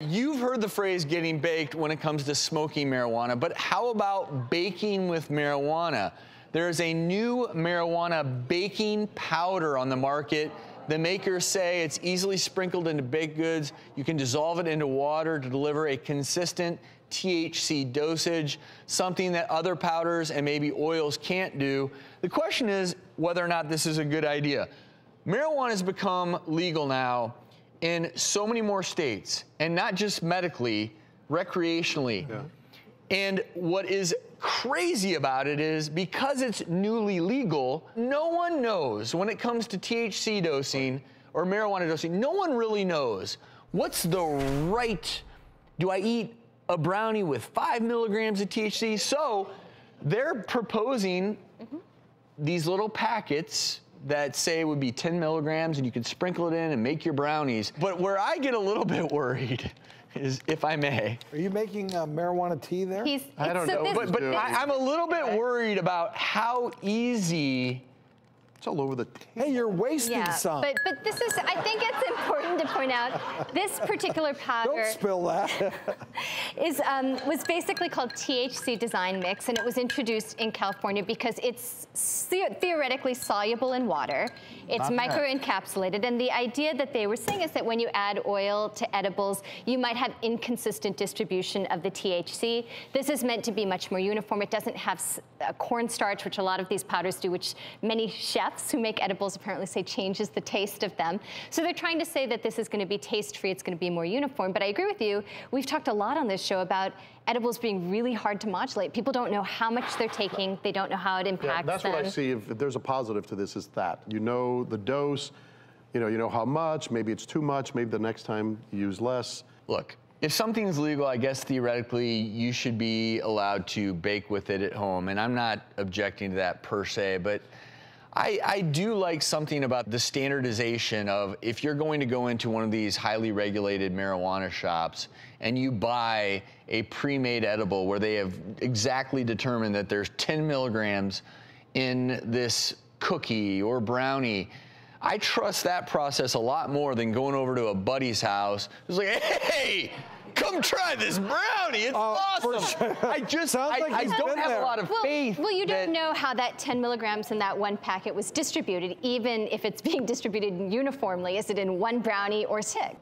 You've heard the phrase getting baked when it comes to smoking marijuana, but how about baking with marijuana? There is a new marijuana baking powder on the market. The makers say it's easily sprinkled into baked goods. You can dissolve it into water to deliver a consistent THC dosage, something that other powders and maybe oils can't do. The question is whether or not this is a good idea. Marijuana has become legal now in so many more states, and not just medically, recreationally. Yeah. And what is crazy about it is because it's newly legal, no one knows when it comes to THC dosing or marijuana dosing, no one really knows what's the right, do I eat a brownie with 5 milligrams of THC? So they're proposing these little packets that say would be 10 milligrams and you can sprinkle it in and make your brownies. But where I get a little bit worried is, if I may. Are you making marijuana tea there? I don't know, but I'm a little bit worried about how easy. It's all over the table. Hey, you're wasting some. But this is, I think it's important to point out, this particular powder. Don't spill that. Was basically called THC Design Mix, and it was introduced in California because it's theoretically soluble in water. It's microencapsulated, and the idea that they were saying is that when you add oil to edibles, you might have inconsistent distribution of the THC. This is meant to be much more uniform. It doesn't have cornstarch, which a lot of these powders do, which many chefs who make edibles apparently say changes the taste of them. So they're trying to say that this is going to be taste-free, it's going to be more uniform. But I agree with you. We've talked a lot on this show about edibles being really hard to modulate. People don't know how much they're taking. They don't know how it impacts that's them. What I see. If there's a positive to this, is that you know the dose, you know how much. Maybe it's too much. Maybe the next time you use less. Look, if something's legal, I guess theoretically you should be allowed to bake with it at home. And I'm not objecting to that per se, but I do like something about the standardization of, if you're going to go into one of these highly regulated marijuana shops and you buy a pre-made edible where they have exactly determined that there's 10 milligrams in this cookie or brownie, I trust that process a lot more than going over to a buddy's house. It's like, hey, come try this brownie. It's awesome. Sure. I don't have a lot of faith. Well, you don't know how that 10 milligrams in that one packet was distributed, even if it's being distributed uniformly. Is it in one brownie or 6?